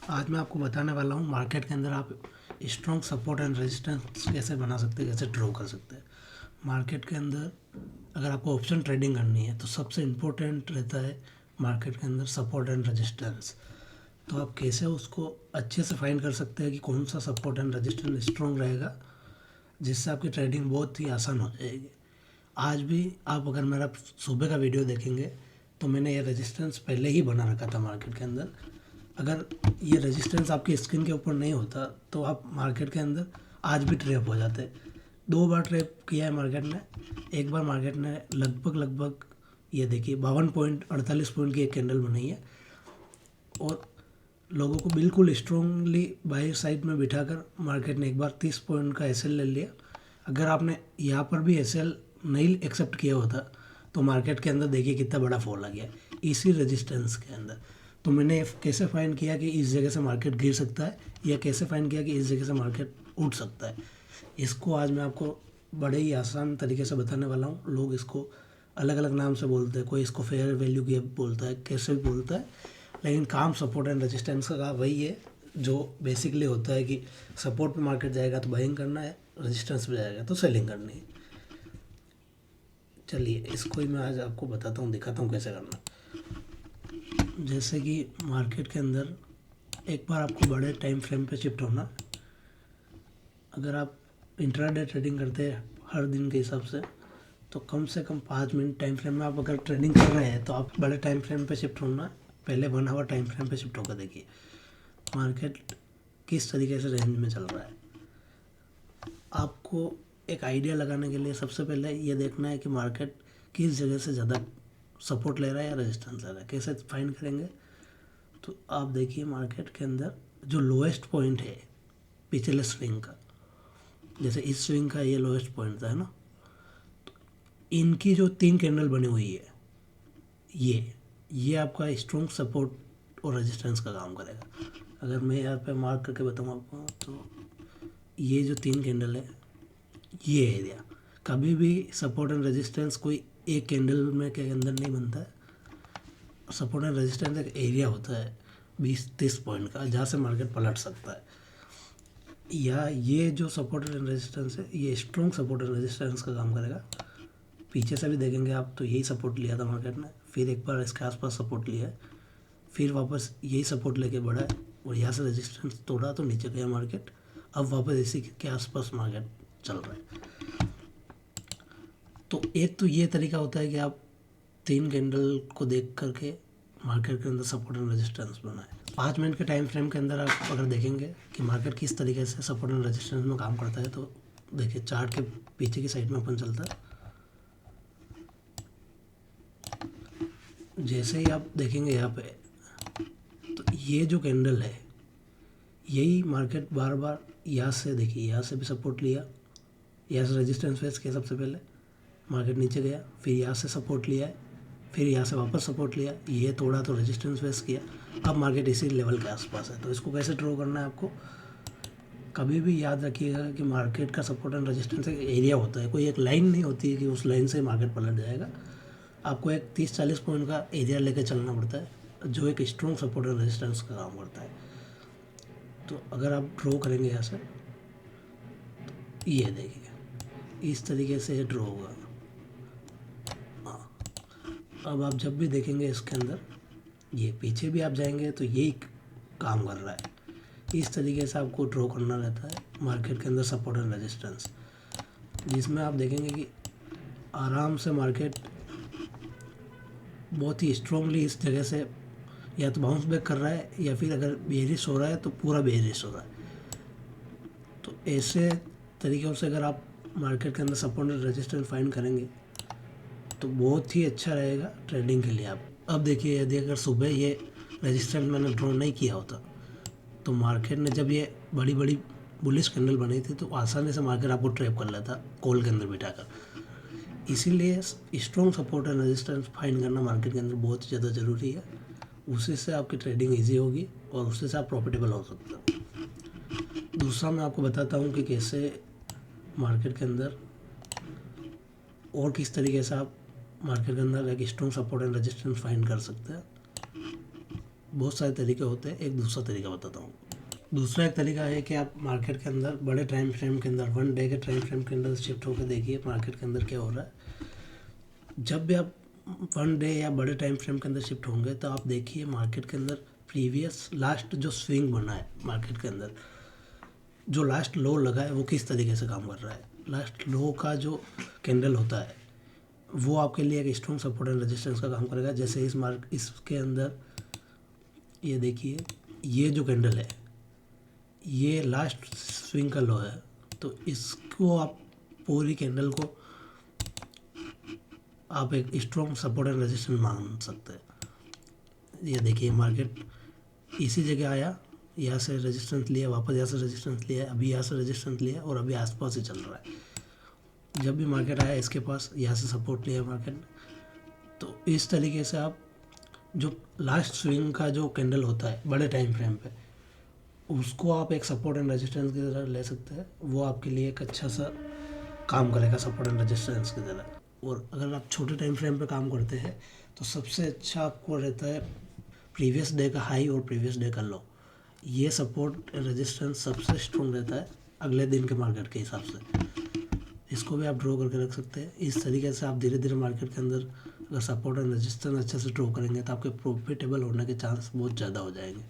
आज मैं आपको बताने वाला हूँ मार्केट के अंदर आप स्ट्रॉन्ग सपोर्ट एंड रेजिस्टेंस कैसे बना सकते हैं, कैसे ड्रॉ कर सकते हैं। मार्केट के अंदर अगर आपको ऑप्शन ट्रेडिंग करनी है तो सबसे इम्पोर्टेंट रहता है मार्केट के अंदर सपोर्ट एंड रेजिस्टेंस। तो आप कैसे उसको अच्छे से फाइंड कर सकते हैं कि कौन सा सपोर्ट एंड रेजिस्टेंस स्ट्रॉन्ग रहेगा, जिससे आपकी ट्रेडिंग बहुत ही आसान हो जाएगी। आज भी आप अगर मेरा सुबह का वीडियो देखेंगे तो मैंने ये रेजिस्टेंस पहले ही बना रखा था मार्केट के अंदर। अगर ये रेजिस्टेंस आपकी स्क्रीन के ऊपर नहीं होता तो आप मार्केट के अंदर आज भी ट्रैप हो जाते। 2 बार ट्रैप किया है मार्केट ने। एक बार मार्केट ने लगभग ये देखिए 52.48 पॉइंट की एक कैंडल बनाई है और लोगों को बिल्कुल स्ट्रांगली बाई साइड में बिठाकर मार्केट ने एक बार 30 पॉइंट का एसएल ले लिया। अगर आपने यहाँ पर भी एसएल नहीं एक्सेप्ट किया होता तो मार्केट के अंदर देखिए कितना बड़ा फॉल आ गया इसी रेजिस्टेंस के अंदर। तो मैंने कैसे फाइंड किया कि इस जगह से मार्केट गिर सकता है या कैसे फाइंड किया कि इस जगह से मार्केट उठ सकता है, इसको आज मैं आपको बड़े ही आसान तरीके से बताने वाला हूँ। लोग इसको अलग अलग नाम से बोलते हैं, कोई इसको फेयर वैल्यू गैप बोलता है, कैसे भी बोलता है, लेकिन काम सपोर्ट एंड रेजिस्टेंस का वही है जो बेसिकली होता है कि सपोर्ट पे मार्केट जाएगा तो बाइंग करना है, रेजिस्टेंस पे जाएगा तो सेलिंग करनी है। चलिए इसको ही मैं आज आपको बताता हूँ, दिखाता हूँ कैसे करना। जैसे कि मार्केट के अंदर एक बार आपको बड़े टाइम फ्रेम पे शिफ्ट होना। अगर आप इंट्राडे ट्रेडिंग करते हैं हर दिन के हिसाब से कम 5 मिनट टाइम फ्रेम में आप अगर ट्रेडिंग कर रहे हैं तो आप बड़े टाइम फ्रेम पे शिफ्ट होना। पहले 1 आवर टाइम फ्रेम पे शिफ्ट होकर देखिए मार्केट किस तरीके से रेंज में चल रहा है। आपको एक आइडिया लगाने के लिए सबसे पहले ये देखना है कि मार्केट किस जगह से ज़्यादा सपोर्ट ले रहा है या रेजिस्टेंस ले रहा है। कैसे फाइंड करेंगे तो आप देखिए मार्केट के अंदर जो लोएस्ट पॉइंट है पिछले स्विंग का, जैसे इस स्विंग का ये लोएस्ट पॉइंट था, है ना। तो इनकी जो 3 कैंडल बनी हुई है ये आपका स्ट्रॉन्ग सपोर्ट और रेजिस्टेंस का काम करेगा। अगर मैं यहाँ पे मार्क करके बताऊँ आपको तो ये जो 3 कैंडल है ये एरिया, कभी भी सपोर्ट एंड रेजिस्टेंस कोई एक कैंडल में के अंदर नहीं बनता है। सपोर्ट एंड रेजिस्टेंस एक एरिया होता है 20-30 पॉइंट का जहाँ से मार्केट पलट सकता है। या ये जो सपोर्ट एंड रेजिस्टेंस है ये स्ट्रॉन्ग सपोर्ट एंड रेजिस्टेंस का काम करेगा। पीछे से भी देखेंगे आप तो यही सपोर्ट लिया था मार्केट ने, फिर एक बार इसके आसपास सपोर्ट लिया है, फिर वापस यही सपोर्ट लेके बढ़ा है और यहाँ से रेजिस्टेंस तोड़ा तो नीचे गया मार्केट। अब वापस इसी के आसपास मार्केट चल रहा है। तो एक तो ये तरीका होता है कि आप 3 कैंडल को देख करके मार्केट के अंदर सपोर्ट एंड रेजिस्टेंस बनाए। 5 मिनट के टाइम फ्रेम के अंदर आप अगर देखेंगे कि मार्केट किस तरीके से सपोर्ट एंड रेजिस्टेंस में काम करता है तो देखिए चार्ट के पीछे की साइड में ओपन चलता है। जैसे ही आप देखेंगे यहाँ पे तो ये जो कैंडल है यही मार्केट बार बार यहाँ से देखिए यहाँ से भी सपोर्ट लिया, यहाँ से रेजिस्टेंस फेस किया, सबसे पहले मार्केट नीचे गया, फिर यहाँ से सपोर्ट लिया है, फिर यहाँ से वापस सपोर्ट लिया, ये तोड़ा तो रेजिस्टेंस फेस किया, अब मार्केट इसी लेवल के आसपास है। तो इसको कैसे ड्रॉ करना है आपको, कभी भी याद रखिएगा कि मार्केट का सपोर्ट एंड रेजिस्टेंस एक एरिया होता है, कोई एक लाइन नहीं होती है कि उस लाइन से मार्केट पलट जाएगा। आपको एक 30-40 पॉइंट का एरिया लेकर चलना पड़ता है जो एक स्ट्रॉन्ग सपोर्ट एंड रेजिस्टेंस का काम करता है। तो अगर आप ड्रॉ करेंगे यहाँ से तो ये देखिए इस तरीके से ड्रॉ होगा। अब आप जब भी देखेंगे इसके अंदर ये पीछे भी आप जाएंगे तो यही काम कर रहा है। इस तरीके से आपको ड्रॉ करना रहता है मार्केट के अंदर सपोर्ट एंड रेजिस्टेंस, जिसमें आप देखेंगे कि आराम से मार्केट बहुत ही स्ट्रांगली इस जगह से या तो बाउंस बैक कर रहा है या फिर अगर बेरिश हो रहा है तो पूरा बेरिश हो रहा है। तो ऐसे तरीक़ों से अगर आप मार्केट के अंदर सपोर्ट एंड रेजिस्टेंस फाइंड करेंगे तो बहुत ही अच्छा रहेगा ट्रेडिंग के लिए। आप अब देखिए यदि अगर सुबह ये रेजिस्टेंस मैंने ड्रॉ नहीं किया होता तो मार्केट ने जब ये बड़ी बड़ी बुलिश कैंडल बनी थी तो आसानी से मार्केट आपको ट्रैप कर लेता कॉल के अंदर बिठाकर। इसीलिए strong support and resistance find करना मार्केट के अंदर बहुत ज़्यादा ज़रूरी है। उसी से आपकी ट्रेडिंग ईजी होगी और उससे से आप प्रॉफिटेबल हो सकते हो। दूसरा मैं आपको बताता हूँ कि कैसे मार्केट के अंदर और किस तरीके से आप मार्केट के अंदर एक strong support and resistance find कर सकते हैं। बहुत सारे तरीके होते हैं, एक दूसरा तरीका बताता हूँ। दूसरा एक तरीका है कि आप मार्केट के अंदर बड़े टाइम फ्रेम के अंदर 1 डे के टाइम फ्रेम के अंदर शिफ्ट होकर देखिए मार्केट के अंदर क्या हो रहा है। जब भी आप 1 डे या बड़े टाइम फ्रेम के अंदर शिफ्ट होंगे तो आप देखिए मार्केट के अंदर प्रीवियस लास्ट जो स्विंग बना है मार्केट के अंदर, जो लास्ट लो लगा है वो किस तरीके से काम कर रहा है। लास्ट लो का जो कैंडल होता है वो आपके लिए एक स्ट्रॉन्ग सपोर्ट एंड रेजिस्टेंस का काम करेगा। जैसे इसके अंदर ये देखिए, ये जो कैंडल है ये लास्ट स्विंग का लो है, तो इसको आप पूरी कैंडल को आप एक स्ट्रॉन्ग सपोर्ट एंड रेजिस्टेंस मान सकते हैं। ये देखिए मार्केट इसी जगह आया, यहाँ से रेजिस्टेंस लिया, वापस यहाँ से रेजिस्टेंस लिया, अभी यहाँ से रेजिस्टेंस लिया और अभी आसपास ही चल रहा है। जब भी मार्केट आया इसके पास यहाँ से सपोर्ट लिया मार्केट। तो इस तरीके से आप जो लास्ट स्विंग का जो कैंडल होता है बड़े टाइम फ्रेम पे, उसको आप एक सपोर्ट एंड रेजिस्टेंस की तरह ले सकते हैं। वो आपके लिए एक अच्छा सा काम करेगा सपोर्ट एंड रेजिस्टेंस की तरह। और अगर आप छोटे टाइम फ्रेम पे काम करते हैं तो सबसे अच्छा आपको रहता है प्रीवियस डे का हाई और प्रीवियस डे का लो। ये सपोर्ट एंड रेजिस्टेंस सबसे स्ट्रॉन्ग रहता है अगले दिन के मार्केट के हिसाब से। इसको भी आप ड्रॉ करके रख सकते हैं। इस तरीके से आप धीरे धीरे मार्केट के अंदर अगर सपोर्ट एंड रेजिस्टेंस अच्छे से ड्रॉ करेंगे तो आपके प्रॉफिटेबल होने के चांस बहुत ज़्यादा हो जाएंगे।